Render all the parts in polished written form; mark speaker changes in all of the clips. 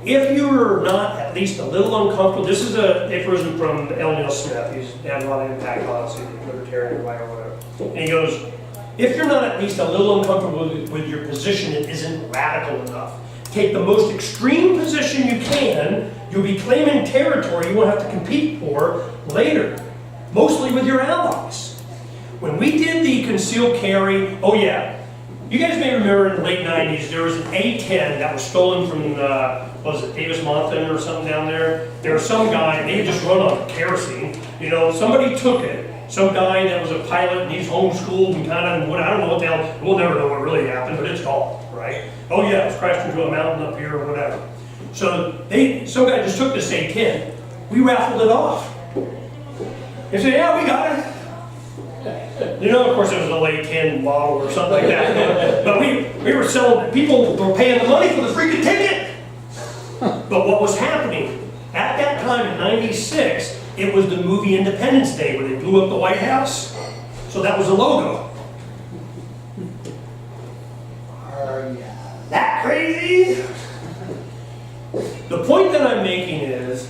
Speaker 1: if you're not at least a little uncomfortable, this is a aphorism from L. Neil Smith. He's had a lot of impact on us, libertarian or whatever. And he goes, if you're not at least a little uncomfortable with your position, it isn't radical enough. Take the most extreme position you can, you'll be claiming territory you won't have to compete for later, mostly with your allies. When we did the concealed carry, oh yeah, you guys may remember in the late 90s, there was an A-10 that was stolen from, what was it, Davis Monthan or something down there? There was some guy, they had just run on kerosene. You know, somebody took it. Some guy that was a pilot and he's homeschooled and kind of, I don't know what the hell, we'll never know what really happened, but it's gone, right? Oh yeah, it was crashed into a mountain up here or whatever. So some guy just took this A-10. We raffled it off. They said, yeah, we got it. You know, of course, it was a late 10 model or something like that. But we were selling, people were paying the money for the freaking ticket. But what was happening, at that time in '96, it was the movie Independence Day where they blew up the White House. So that was the logo. Are you that crazy? The point that I'm making is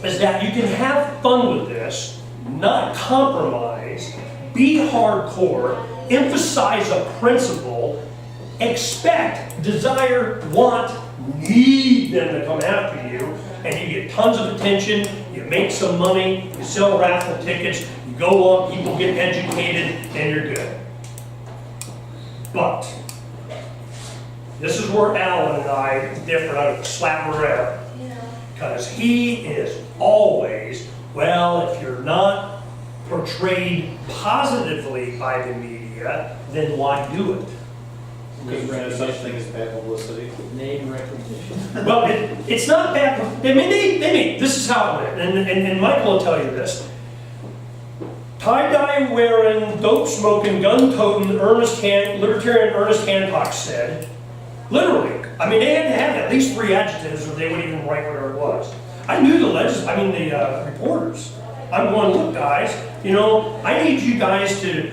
Speaker 1: that you can have fun with this, not compromise, be hardcore, emphasize a principle, expect, desire, want, need them to come after you, and you get tons of attention, you make some money, you sell raffle tickets, you go on, people get educated, and you're good. But this is where Alan and I differ. I slap him around. Because he is always, well, if you're not portrayed positively by the media, then why do it?
Speaker 2: Because there's no such thing as bad publicity.
Speaker 3: Name recognition.
Speaker 1: Well, it's not bad. I mean, this is how it went, and Michael will tell you this. Tie-dye wearing, dope smoking, gun toting, libertarian Ernest Hancock said, literally, I mean, they had to have at least 3 adjectives or they wouldn't even write whatever it was. I knew the reporters. I'm going, look guys, you know, I need you guys to,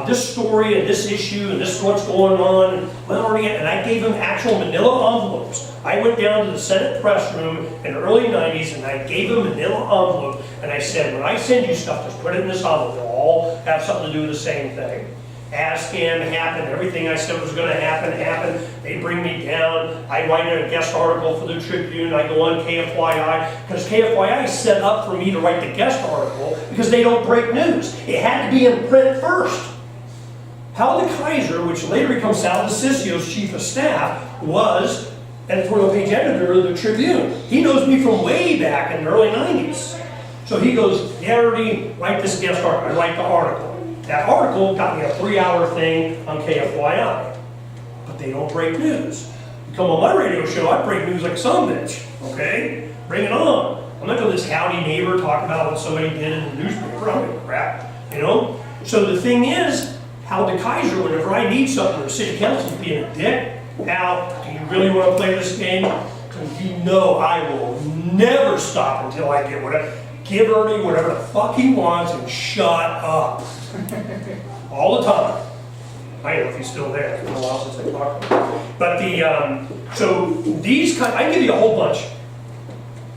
Speaker 1: this story and this issue and this is what's going on, and I gave them actual manila envelopes. I went down to the Senate press room in the early 90s and I gave them a manila envelope and I said, when I send you stuff, just put it in this envelope. They'll all have something to do with the same thing. Ask him, happened, everything I said was going to happen, happened. They bring me down. I write a guest article for the Tribune. I go on KFYI, because KFYI is set up for me to write the guest article because they don't break news. It had to be in print first. Hal de Kaiser, which later becomes Sal DeCicio's chief of staff, was editorial page editor of the Tribune. He knows me from way back in the early 90s. So he goes, yeah, Ernie, write this guest article. I write the article. That article got me a 3-hour thing on KFYI. But they don't break news. You come on my radio show, I break news like a son of a bitch. Okay? Bring it on. I'm not going to this howdy neighbor talk about what somebody did in the newspaper. I don't give a crap. You know? So the thing is, Hal de Kaiser, whenever I need something, or the city council's being a dick, Hal, do you really want to play this game? Because you know I will never stop until I get whatever. Give Ernie whatever the fuck he wants and shut up. All the time. I don't know if he's still there. It's been a while since I talked to him. But so these kind, I give you a whole bunch.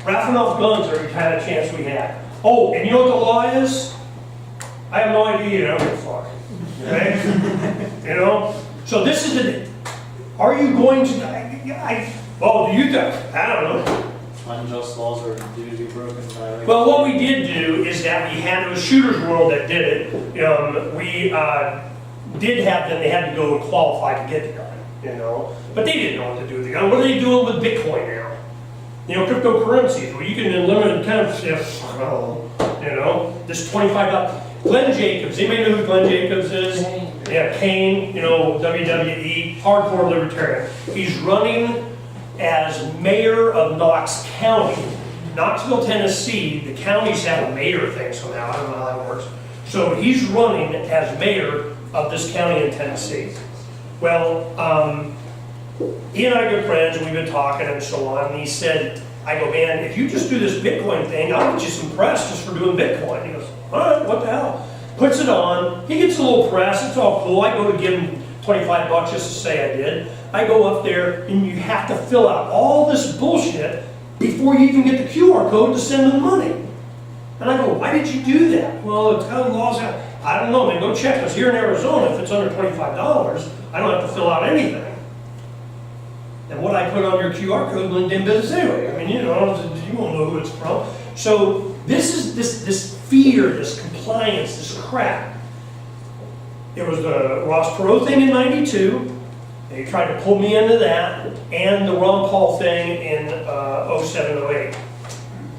Speaker 1: Raffling off guns every kind of chance we had. Oh, and you know what the law is? I have no idea. I don't give a fuck. Okay? You know? So this is the, are you going to, well, do you think? I don't know.
Speaker 2: Unjust laws are due to be broken by...
Speaker 1: Well, what we did do is that we had, it was Shooter's World that did it. We did have them, they had to go and qualify to get the gun, you know. But they didn't know what to do with the gun. What are they doing with Bitcoin now? You know, cryptocurrencies, where you can unlimited kind of stuff, you know, this $25. Glenn Jacobs, anybody know who Glenn Jacobs is? Yeah, Kane, you know, WWE, hardcore libertarian. He's running as mayor of Knox County. Knoxville, Tennessee, the counties have a mayor thing somehow, I don't know how that works. So he's running as mayor of this county in Tennessee. Well, he and I are good friends, and we've been talking and so on, and he said, I go, man, if you just do this Bitcoin thing, I'll get you some press just for doing Bitcoin. He goes, all right, what the hell? Puts it on, he gets a little press, it's all cool. I go to give him $25 just to say I did. I go up there and you have to fill out all this bullshit before you even get the QR code to send them the money. And I go, why did you do that? Well, it's kind of laws out. I don't know, man, go check, because here in Arizona, if it's under $25, I don't have to fill out anything. And what I put on your QR code went in business anyway. I mean, you know, you won't know who it's from. So this is this fear, this compliance, this crap. It was the Ross Perot thing in '92. They tried to pull me into that, and the Ron Paul thing in 07, 08.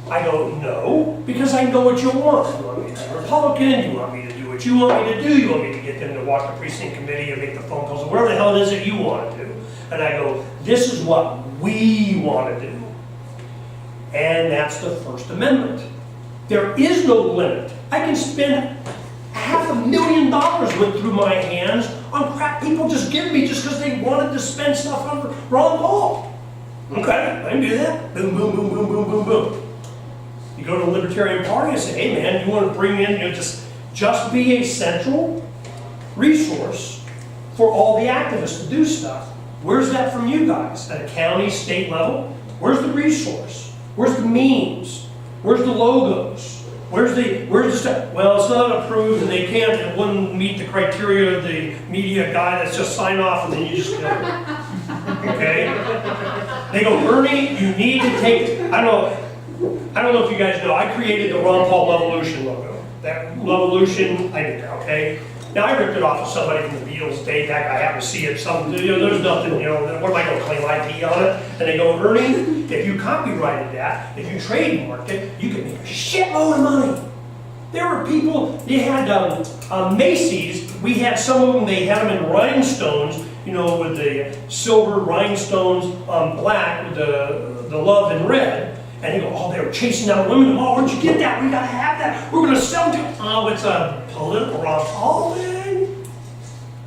Speaker 1: I go, no, because I know what you want. You want me to be Republican, you want me to do what you want me to do, you want me to get them to walk the precinct committee and make the phone calls, or whatever the hell it is that you want to do. And I go, this is what we want to do. And that's the First Amendment. There is no limit. I can spend $500,000 went through my hands on crap people just give me just because they wanted to spend stuff on Ron Paul. Okay, I can do that. Boom, boom, boom, boom, boom, boom, boom. You go to the Libertarian Party and say, hey man, you want to bring in, you know, just be a central resource for all the activists to do stuff. Where's that from you guys? At a county, state level? Where's the resource? Where's the memes? Where's the logos? Where's the stuff? Well, it's not approved and they can't, it wouldn't meet the criteria of the media guy that's just sign off and then you just kill it. Okay? They go, Ernie, you need to take, I don't know if you guys know, I created the Ron Paul Levolution logo. That Levolution, I did that, okay? Now I ripped it off of somebody from the Beatles day back. I happen to see it. There's nothing, you know, what am I going to claim IP on it? And they go, Ernie, if you copyrighted that, if you trademarked it, you could make a shitload of money. There were people, they had Macy's, we had some of them, they had them in rhinestones, you know, with the silver rhinestones on black with the love in red. And they go, oh, they were chasing down women. Oh, where'd you get that? We gotta have that. We're gonna sell it to, oh, it's a political Ron Paul thing.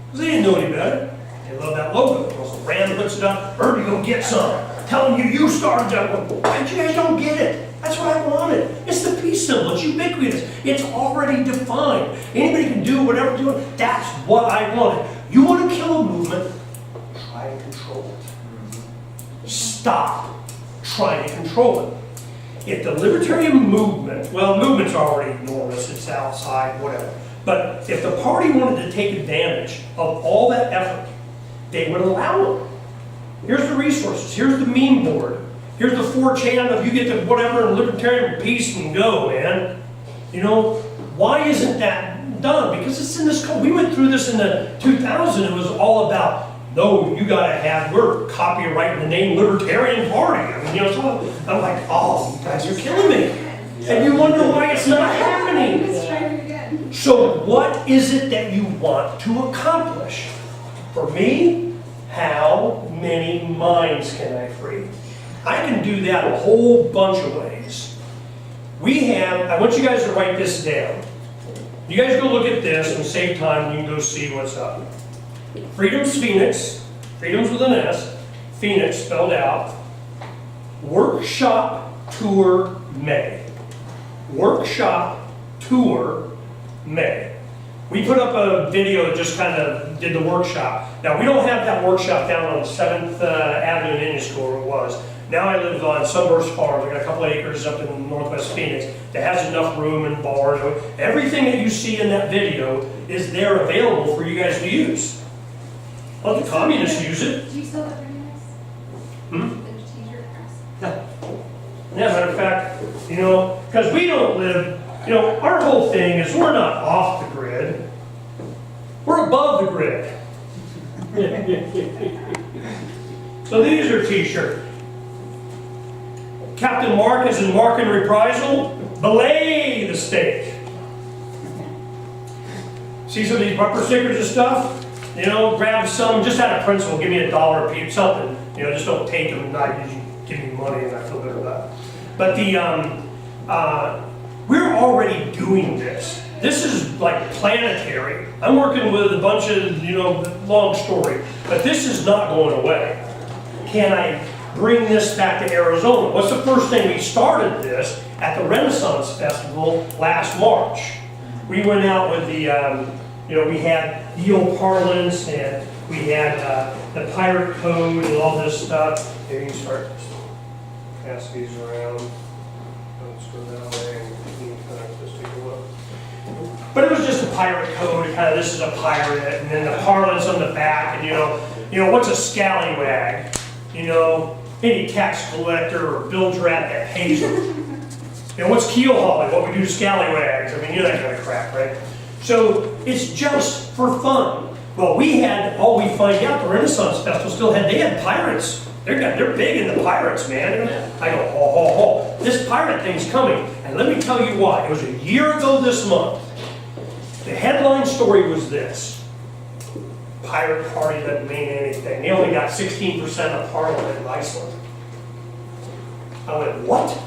Speaker 1: Because they didn't know any better. They love that logo. Because Rand puts it up, Ernie, go get some. Telling you started that one. But you guys don't get it. That's what I wanted. It's the peace symbol. It's ubiquitous. It's already defined. Anybody can do whatever they're doing. That's what I wanted. You want to kill a movement? Try to control it. Stop trying to control it. If the libertarian movement, well, movements are already enormous, it's outside, whatever. But if the party wanted to take advantage of all that effort, they would allow it. Here's the resources, here's the meme board, here's the 4chan of you get to whatever and libertarian peace and go, man. You know, why isn't that done? Because it's in this code. We went through this in the 2000, it was all about, no, you gotta have, we're copyrighting the name Libertarian Party. I mean, you know, so I'm like, oh, you guys are killing me. Yeah. And you wonder why it's not happening. So what is it that you want to accomplish? For me, how many minds can I free? I can do that a whole bunch of ways. I want you guys to write this down. You guys go look at this and save time, you can go see what's up. Freedom's Phoenix, Freedom's with an S, Phoenix spelled out, Workshop Tour May. Workshop Tour May. We put up a video that just kind of did the workshop. Now we don't have that workshop down on 7th Avenue in Indian School where it was. Now I live on Sunburst Farms. I got a couple of acres up in northwest Phoenix that has enough room and bars. Everything that you see in that video is there available for you guys to use. Well, the communists use it.
Speaker 3: Do you sell that very nice?
Speaker 1: Hmm?
Speaker 3: The t-shirt press?
Speaker 1: Yeah. Yeah, matter of fact, you know, because we don't live, you know, our whole thing is we're not off the grid. We're above the grid. So these are t-shirts. Captain Mark is in Mark in reprisal. Belay the state. See some of these bumper stickers and stuff? You know, grab some, just out of principle, give me $1 a piece, something. You know, just don't take them, not usually give me money and I feel good about it. But we're already doing this. This is like planetary. I'm working with a bunch of, you know, long story, but this is not going away. Can I bring this back to Arizona? What's the first thing? We started this at the Renaissance Festival last March. We went out with the, you know, we had Neil Parlance and We had the pirate code and all this stuff. Here you can start pass these around. Let's go that way and you can kind of just take a look. But it was just a pirate code, kind of this is a pirate, and then the parlance on the back, and you know what's a scallywag? You know, any tax collector or bilge rat that pays them. You know, what's keel hauling? What we do to scallywags? I mean, you know that kind of crap, right? So it's just for fun. Well, we had, all we find out, the Renaissance Festival still had, they had pirates. They're big into pirates, man. I go, ho, ho, ho. This pirate thing's coming. And let me tell you why. It was a year ago this month. The headline story was this. Pirate party doesn't mean anything. They only got 16% of parliament in Iceland. I went, what?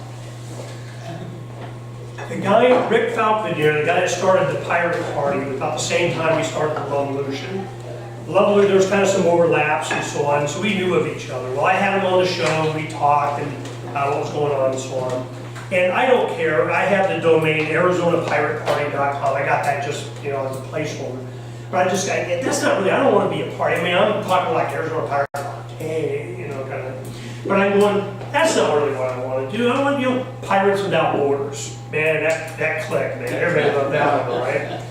Speaker 1: The guy, Rick Falconer, the guy that started the pirate party, was about the same time we started the Revolution. There was kind of some overlaps and so on, so we knew of each other. Well, I had him on the show, we talked and what was going on and so on. And I don't care, I have the domain ArizonaPirateParty.com. I got that just, you know, as a placeholder. But that's not really, I don't want to be a party. I mean, I'm talking like Arizona Pirate Party, you know, kind of. But I'm going, that's not really what I want to do. I want, you know, Pirates Without Borders. Man, that clicked, man. Everybody loved that one, right?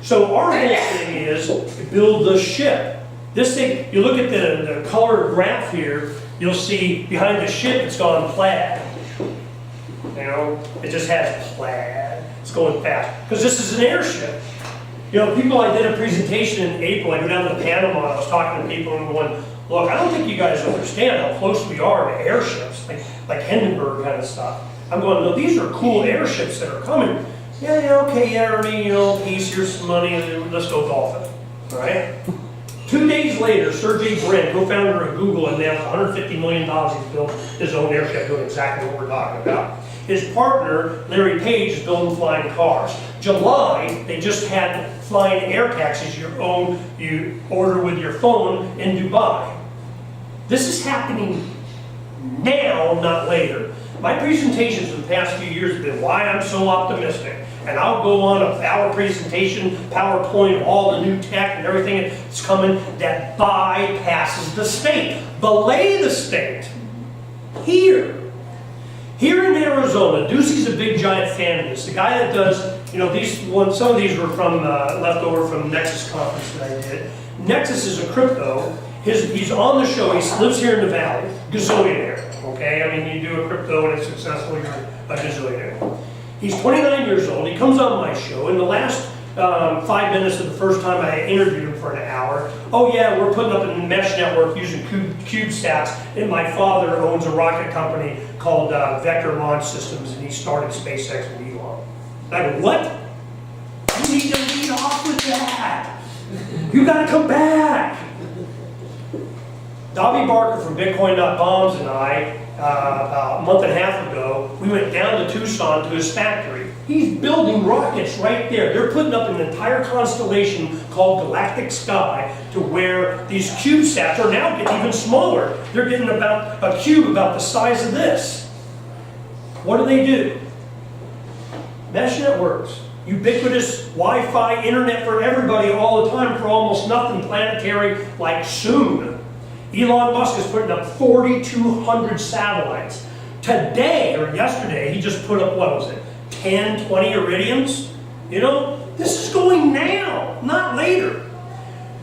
Speaker 1: So our whole thing is to build the ship. This thing, you look at the color graph here, you'll see behind the ship it's gone plaid. You know, it just has plaid. It's going fast. Because this is an airship. You know, people, I did a presentation in April, I go down to Panama, I was talking to people and going, look, I don't think you guys understand how close we are to airships, like Hindenburg kind of stuff. I'm going, no, these are cool airships that are coming. Yeah, okay, Ernie, you know, peace, here's some money, let's go golfing, all right? 2 days later, Sergey Brin, co-founder of Google, announced $150 million he's built his own airship doing exactly what we're talking about. His partner, Larry Page, is building flying cars. July, they just had flying air taxis, you order with your phone in Dubai. This is happening now, not later. My presentations for the past few years have been why I'm so optimistic. And I'll go on a hour presentation, PowerPoint, of all the new tech and everything that's coming that bypasses the state. Belay the state. Here in Arizona, Ducey's a big giant fan of this. The guy that does, you know, some of these were from left over from Nexus conference that I did. Nexus is a crypto. He's on the show. He lives here in the valley. Gazillionaire. Okay, I mean, you do a crypto and it's successful, you're a gazillionaire. He's 29 years old. He comes on my show. In the last 5 minutes of the first time I interviewed him for an hour, oh yeah, we're putting up a mesh network using CubeSats, and my father owns a rocket company called Vector Launch Systems, and he started SpaceX with Elon. And I go, what? You need to lead off with that. You gotta come back. Dobby Barker from Bitcoin.bombs and I, about a month and a half ago, we went down to Tucson to his factory. He's building rockets right there. They're putting up an entire constellation called Galactic Sky to where these CubeSats are now getting even smaller. They're getting about a cube about the size of this. What do? Mesh networks. Ubiquitous Wi-Fi internet for everybody all the time for almost nothing, planetary like soon. Elon Musk is putting up 4,200 satellites. Today, or yesterday, he just put up, what was it, 10, 20 Iridiums? You know, this is going now, not later.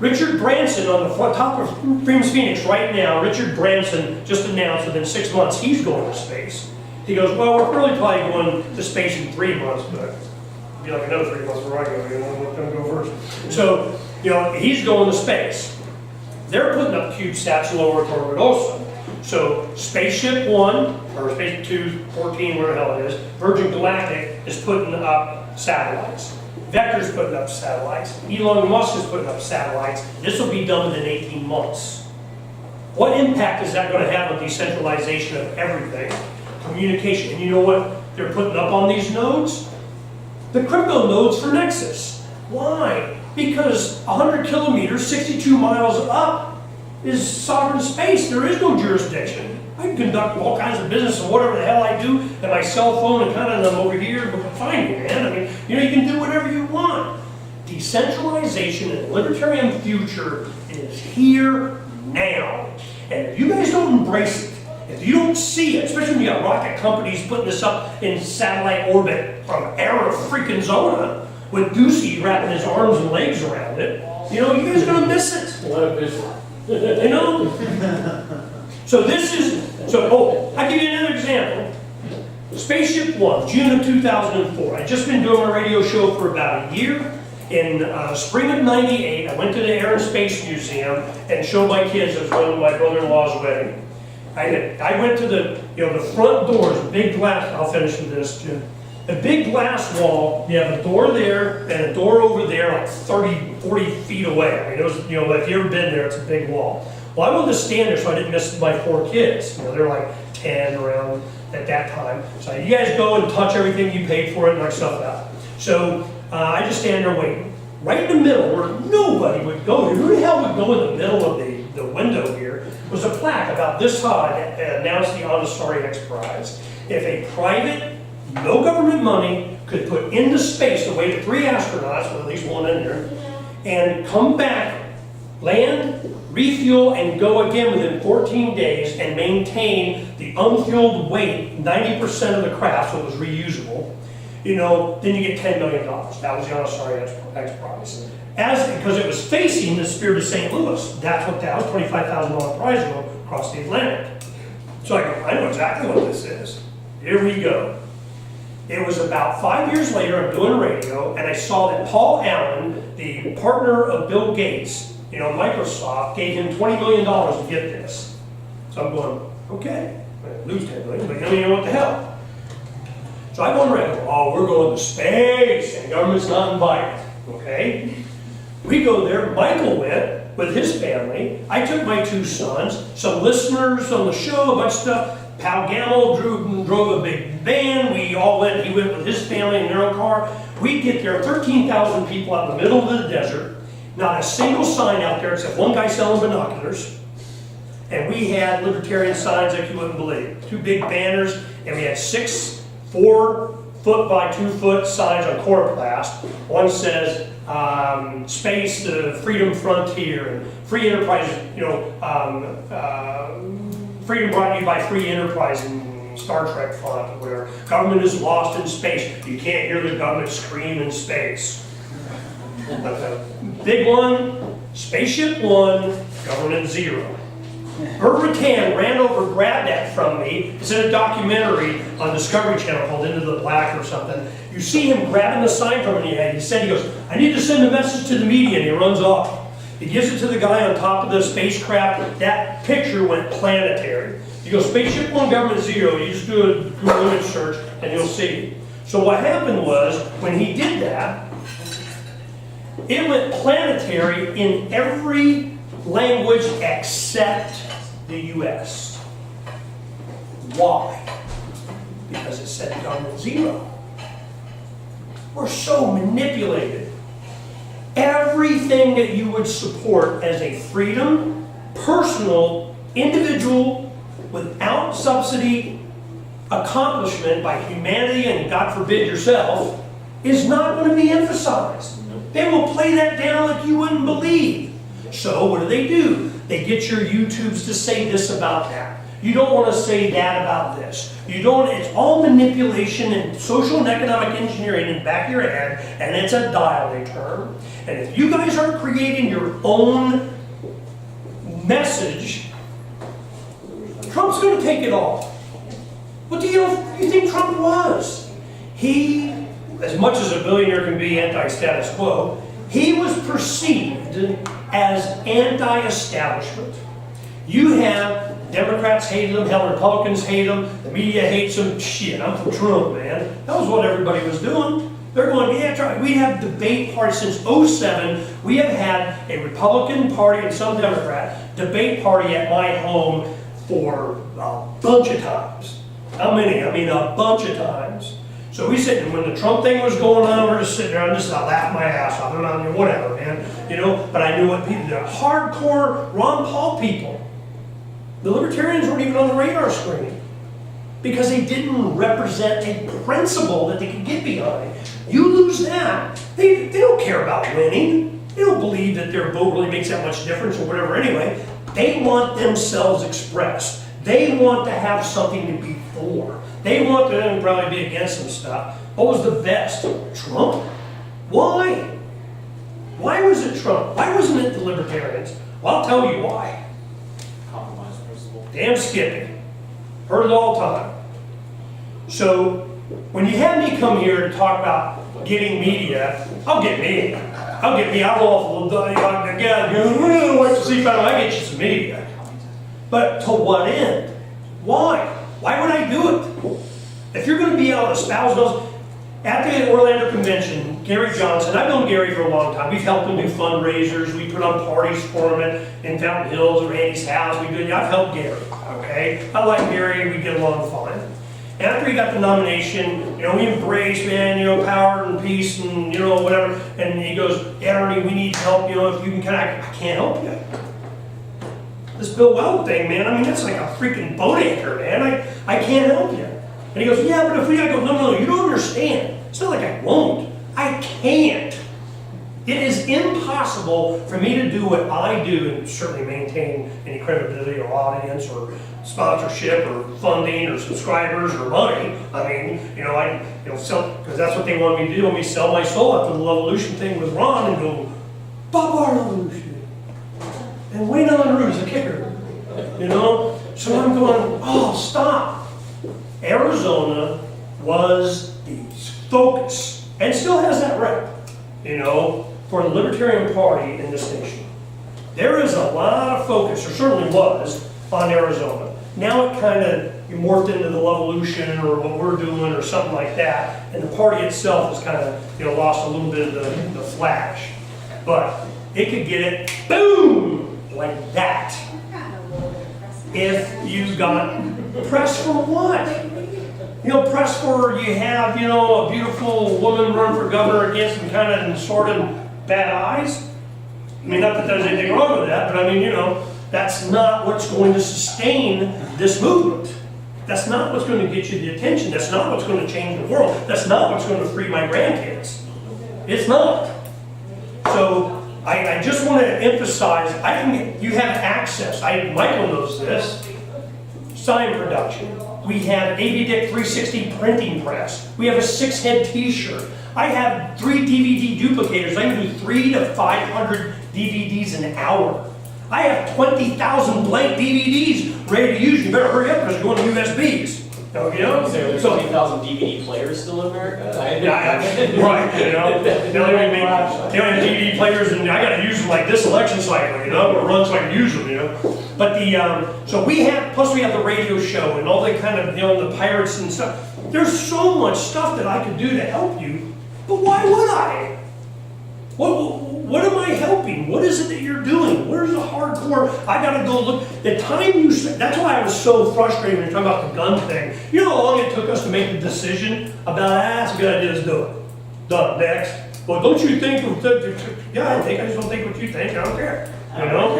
Speaker 1: Richard Branson on the top of Freedom's Phoenix right now, Richard Branson just announced within 6 months he's going to space. He goes, well, we're really probably going to space in 3 months, but it'll be like another 3 months before I go, you know, what's going to go first. So, you know, he's going to space. They're putting up CubeSats low Earth orbit also. So Spaceship 1, or Spaceship 2, 14, where the hell it is, Virgin Galactic is putting up satellites. Vector's putting up satellites. Elon Musk is putting up satellites. This will be done within 18 months. What impact is that going to have on decentralization of everything? Communication. And you know what they're putting up on these nodes? The crypto nodes for Nexus. Why? Because 100 kilometers, 62 miles up, is sovereign space. There is no jurisdiction. I can conduct all kinds of business and whatever the hell I do, and my cell phone and kind of I'm over here, but find me, man. I mean, you know, you can do whatever you want. decentralization and libertarian future is here now. And if you guys don't embrace it, if you don't see it, especially when you got rocket companies putting this up in satellite orbit from Arizona with Ducey wrapping his arms and legs around it, you know, you guys are gonna miss it.
Speaker 2: What a vision.
Speaker 1: You know? So this is, I'll give you another example. Spaceship One, June of 2004. I'd just been doing my radio show for about a year. In spring of '98, I went to the Air and Space Museum and showed my kids. It was one of my brother-in-law's wedding. I went to the front doors, big glass. I'll finish with this, Jim. A big glass wall. You have a door there and a door over there, like 30, 40 feet away. I mean, it was, if you ever been there, it's a big wall. Well, I wanted to stand there so I didn't miss my 4 kids. They're like 10 around at that time. So you guys go and touch everything you paid for it and knock stuff out. So I just stand there waiting. Right in the middle, where nobody would go. Who the hell would go in the middle of the window here? Was a plaque about this high that announced the Honorary X Prize. If a private, no government money, could put into space the weight of 3 astronauts, with at least one in there, and come back, land, refuel, and go again within 14 days and maintain the unfueled weight, 90% of the craft, so it was reusable, then you get $10 million. That was the Honorary X Prize. Because it was facing the Spirit of St. Louis. That's what that was, $25,000 prize to go across the Atlantic. So I go, I know exactly what this is. Here we go. It was about 5 years later, I'm doing radio, and I saw that Paul Allen, the partner of Bill Gates, Microsoft, gave him $20 million to get this. So I'm going, okay, I lose $10 million, but what the hell? So I go on radio, we're going to space, and government's not invited, okay? We go there, Michael went with his family. I took my 2 sons, some listeners on the show, a bunch of stuff. Pal Gamble drove a big van. We all went, he went with his family in their own car. We get there, 13,000 people out in the middle of the desert. Not a single sign out there except one guy selling binoculars. And we had libertarian signs like you wouldn't believe. 2 big banners, and we had 6 4-foot by 2-foot signs on coroplast. One says, space, the freedom frontier, and free enterprise, freedom brought to you by free enterprise in Star Trek font, where government is lost in space. You can't hear the government scream in space. Big one, Spaceship One, Government Zero. Burt Rutan ran over, grabbed that from me. It's in a documentary on Discovery Channel called Into the Black or something. You see him grabbing the sign from me. He goes, I need to send a message to the media, and he runs off. He gives it to the guy on top of the spacecraft. That picture went planetary. You go, Spaceship One, Government Zero. You just do a Google image search, and you'll see. So what happened was, when he did that, it went planetary in every language except the U.S. Why? Because it said Government Zero. We're so manipulated. Everything that you would support as a freedom, personal, individual, without subsidy, accomplishment by humanity and God forbid yourself, is not going to be emphasized. They will play that down like you wouldn't believe. So what do? They get your YouTubes to say this about that. You don't want to say that about this. It's all manipulation and social and economic engineering in the back of your head, and it's a dialing term. And if you guys aren't creating your own message, Trump's going to take it all. What do you think Trump was? He, as much as a billionaire can be anti-status quo, he was perceived as anti-establishment. You have Democrats hated him, hell, Republicans hate him, the media hates him. Shit, I'm from Trump, man. That was what everybody was doing. They're going, yeah, try. We have debate parties since '07. We have had a Republican party and some Democrat debate party at my home for a bunch of times. How many? I mean, a bunch of times. So we sit, and when the Trump thing was going on, we're just sitting there, I'm just laughing my ass off. I'm not, whatever, man. But I knew what people did. Hardcore Ron Paul people. The libertarians weren't even on the radar screen. because they didn't represent a principle that they could get behind. You lose that, they don't care about winning. They don't believe that their vote really makes that much difference or whatever anyway. They want themselves expressed. They want to have something to be for. They want to probably be against some stuff. What was the best? Trump? Why? Why was it Trump? Why wasn't it the Libertarians? Well, I'll tell you why.
Speaker 2: Compromise principle.
Speaker 1: Damn Skippy. Heard it all the time. So, when you have me come here to talk about getting media, I'll get me. I'll get me. I'm awful. Again, like to see I get you some media. But to what end? Why? Why would I do it? If you're going to be able to espouse those, at the Orlando convention, Gary Johnson, I've known Gary for a long time. We've helped him do fundraisers. We put on parties for him in Fountain Hills or Randy's house. I've helped Gary, okay? I like Gary. We get along fine. After he got the nomination, we embraced, man, power and peace and, whatever. And he goes, Ernie, we need help, if you can I can't help you. This Bill Weld thing, man, that's like a freaking boat anchor, man. I can't help you. And he goes, yeah, but if I go, no, you don't understand. It's not like I won't. I can't. It is impossible for me to do what I do and certainly maintain any credibility or audience or sponsorship or funding or subscribers or money. I sell, because that's what they want me to do. When we sell my soul after the Levolution thing with Ron and go, Bob our Levolution. And wait on the root is a kicker. So I'm going, oh, stop. Arizona was the focus and still has that rep, for the Libertarian Party in this nation. There is a lot of focus, or certainly was, on Arizona. Now it kind of morphed into the Levolution or what we're doing or something like that, and the party itself has kind of lost a little bit of the flash. But it could get it, boom, like that. If you got press for what? Press for you have, a beautiful woman run for governor against some kind of sort of bad eyes. Not that there's anything wrong with that, but that's not what's going to sustain this movement. That's not what's going to get you the attention. That's not what's going to change the world. That's not what's going to free my grandkids. It's not. So I just want to emphasize, you have access. Michael knows this. Sign production. We have AV Dick 360 printing press. We have a 6-head t-shirt. I have 3 DVD duplicators. I can do 300 to 500 DVDs an hour. I have 20,000 blank DVDs ready to use. You better hurry up because you're going to USBs.
Speaker 4: There's 20,000 DVD players still in America?
Speaker 1: Right, they only have DVD players, and I got to use them like this election cycle, or run so I can use them, But so we have, plus we have the radio show and all the kind of, the pirates and stuff. There's so much stuff that I could do to help you, but why would I? What am I helping? What is it that you're doing? Where's the hardcore? I got to go look. The time you spent, that's why I was so frustrated when you're talking about the gun thing. You know how long it took us to make the decision about, that's a good idea, let's do it. Done, next. Well, don't you think, yeah, I just don't think what you think, I don't care.
Speaker 4: I don't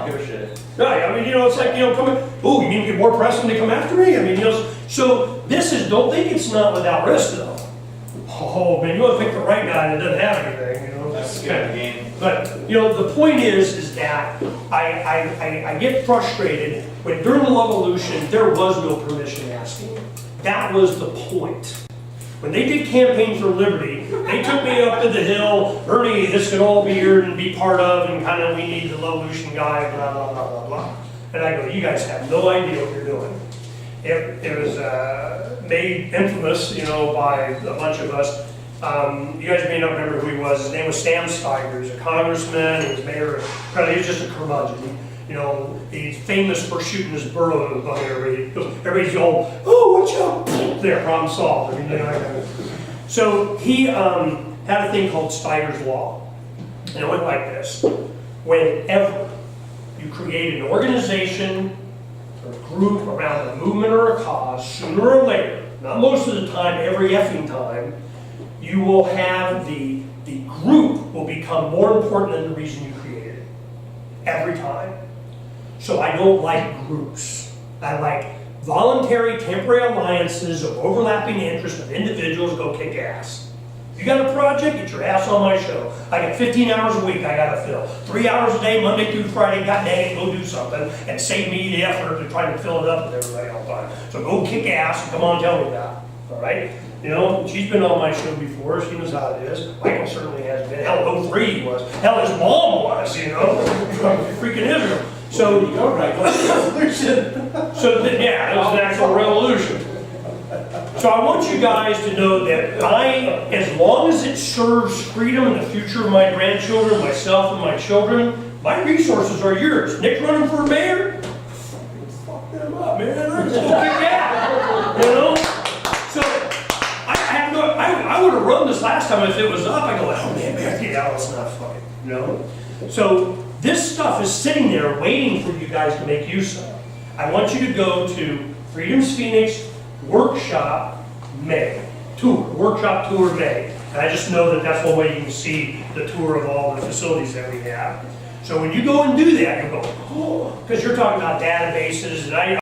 Speaker 4: give a shit.
Speaker 1: Right, it's like, coming, oh, you need to get more press when they come after me? So this is, don't think it's not without risk, though. Oh, man, you want to pick the right guy that doesn't have anything,
Speaker 2: That's the kind of game.
Speaker 1: But, the point is that I get frustrated when during the Levolution, there was no permission asking. That was the point. When they did Campaign for Liberty, they took me up to the hill, Ernie, this could all be here and be part of, and kind of we need the Levolution guy, blah, blah, blah, blah, blah. And I go, you guys have no idea what you're doing. It was made infamous, by a bunch of us. You guys may not remember who he was. His name was Sam Steiger. He was a congressman. He was mayor. He was just a curmudgeon. He's famous for shooting his burro above everybody. Everybody's going, oh, watch out! There, problem solved. So he had a thing called Steiger's Law. And it went like this. Whenever you create an organization or group around a movement or a cause, sooner or later, not most of the time, every effing time, you will have the group will become more important than the reason you created it. Every time. So I don't like groups. I like voluntary temporary alliances of overlapping interests of individuals go kick ass. You got a project, get your ass on my show. I got 15 hours a week I gotta fill. 3 hours a day, Monday through Friday, god dang it, go do something and save me the effort of trying to fill it up with everybody all the time. So go kick ass and come on, tell me that, all right? You know, she's been on my show before, she knows how it is. Michael certainly has been. Hell, 03 he was. Hell, his mom was, you know, from freaking Israel. So,
Speaker 2: Go right, go revolution.
Speaker 1: yeah, it was an actual revolution. So I want you guys to know that as long as it serves freedom and the future of my grandchildren, myself and my children, my resources are yours. Nick running for mayor? Fuck them up, man. Let's go kick ass. You know? So I would have run this last time if it was up. I go, oh man, get out, it's not fucking, you know? So this stuff is sitting there waiting for you guys to make use of. I want you to go to Freedom's Phoenix Workshop May. Workshop Tour May. And I just know that that's one way you can see the tour of all the facilities that we have. So when you go and do that, you go, oh, because you're talking about databases, and